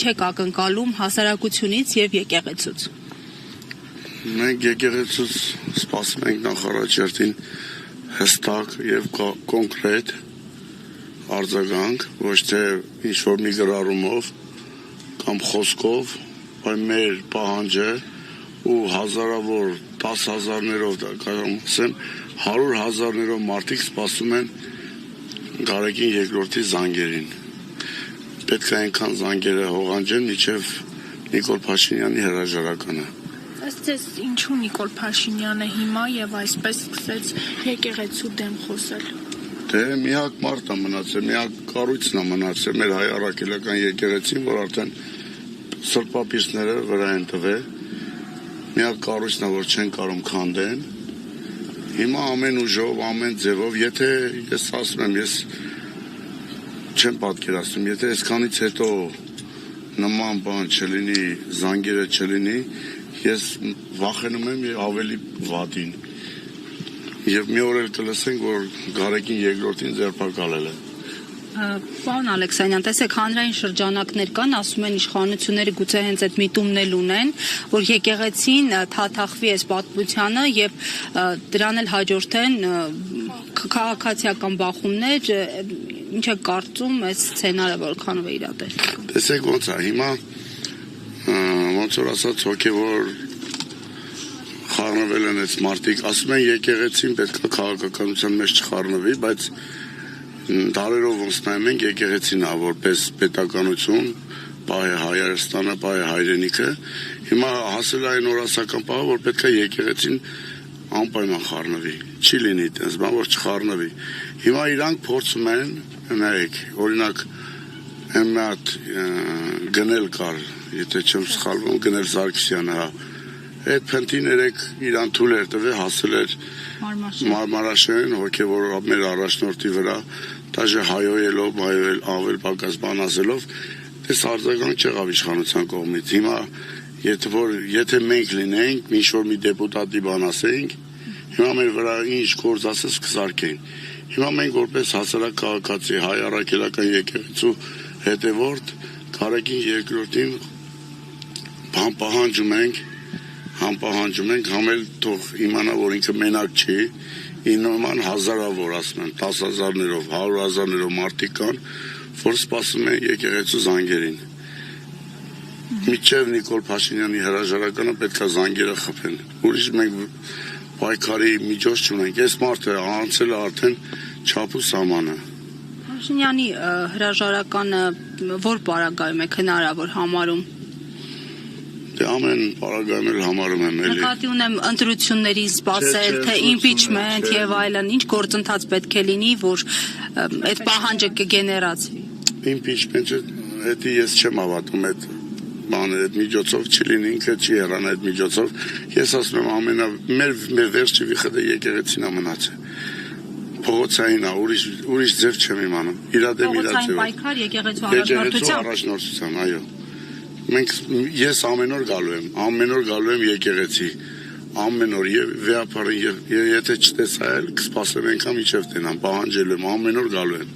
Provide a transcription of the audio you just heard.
ինչ եք ակնկալում հասարակությունից եւ եկեղեցուց։ Մենք եկեղեցուց սպասում ենք նախարարչերտին հստակ եւ կոնկրետ արձագանք, ոչ թե ինչ-որ մի գրառումով կամ խոսքով, այլ մեր պահանջը ու հազարավոր 10,000-ներով կամ ասեմ 100,000-ներով մարդիկ սպասում են Գարեգին երկրորդի զանգերին։ Պետք է այնքան զանգերը հողանջեն մինչև Նիկոլ Փաշինյանի հրաժարականը։ Ըստ ձեզ ինչու Նիկոլ Փաշինյանը հիմա եւ այսպես սկսեց եկեղեցու դեմ խոսել։ Դե միակ մարդն է մնացել, միակ կառույցն է մնացել մեր հայ առաքելական եկեղեցին, որ արդեն սրբապիստները վրա են տվել։ Միակ կառույցն է, որ չեն կարող քանդեն։ Հիմա ամեն ուժով, ամեն ձևով, եթե ես ասում եմ, ես չեմ պատկերացնում, եթե այսքանից հետո նման բան չլինի, զանգերը չլինի, ես վախենում եմ ավելի վատին։ Եվ մի օր էլ կլսենք, որ Գարեգին երկրորդին ձերբակալել է։ Պարոն Ալեքսանյան, տեսեք, հանրային շրջանակներ կան, ասում են իշխանությունները գուցե հենց այդ միտումն էլ ունեն, որ եկեղեցին թաթախվի այս պատմությանը եւ դրան էլ հաջորդեն քաղաքացիական բախումներ, ինչ է կարծում այս սցենարը որքանով է իրատեսվում։ Տեսեք ոնց է, հիմա ոնց որ ասած հոգեվոր խառնվել են այս մարդիկ, ասում են եկեղեցին պետք է քաղաքականության մեջ չխառնվի, բայց դարերով ոնց նայում ենք եկեղեցին ա որպես պետականություն, պահե Հայաստանը, պահե հայրենիքը, հիմա հասել այն օրասական պահը, որ պետք է եկեղեցին անպայման խառնվի, չի լինի այդպես բան, որ չխառնվի։ Հիմա իրանք փորձում են, նայեք, օրինակ Էմմատ գնել կար, եթե չեմ սխալվում, գնել Սարգսյանը, հա։ Այդ փնտին երեք իրան թույլ էր տվել հասել էր Մարմարաշեն հոգևոր մեր առաջնորդի վրա, դաժե հայոյելով, ավել պակաս բան ասելով, դες արձագանք չեղավ իշխանության կողմից։ Հիմա եթե մենք լինենք, ինչ-որ մի դեպուտատի բան ասենք, հիմա մեր վրա ինչ գործ ասես կսարքեն։ Հիմա մենք որպես հասարակ քաղաքացի, հայ առաքելական եկեղեցու հետևորդ, Գարեգին երկրորդին պահանջում ենք, համ էլ թող իմանա, որ ինքը մենակ չի, ինոման հազարավոր, ասում են, 10,000-ներով, 100,000-ներով մարդիկ կան, որ սպասում են եկեղեցու զանգերին։ Մինչև Նիկոլ Փաշինյանի հրաժարականը պետք է զանգերը խփեն։ Ուրիշ մենք պայքարի միջոց չունենք, այս մարդը անցել է արդեն չափ ու սահմանը։ Փաշինյանի հրաժարականը որ պարագայում եք հնարավոր համարում։ Դե ամեն պարագայում էլ համարում եմ էլի։ Նկատի ունեմ ընտրությունների սպասել, թե impeachment եւ այլն, ինչ գործընթաց պետք է լինի, որ այդ պահանջը կգեներացվի։ Impeachment-ը դա ես չեմ հավատում այդ բանը, այդ միջոցով չի լինի, ինքը չի հեռան այդ միջոցով։ Ես ասում եմ մեր վերջի վիխը եկեղեցին է մնացել։ Փողոցային է, ուրիշ ձև չեմ իմանում։ Իրա դեմ իրա ձև։ Փողոցային պայքար եկեղեցու առաջնորդության, այո։ Ես ամեն օր գալու եմ եկեղեցի, ամեն օր եւ վեապարը եթե չտեսա էլ կսպասեմ անգամ իջև տենամ, պահանջելու եմ, ամեն օր գալու եմ։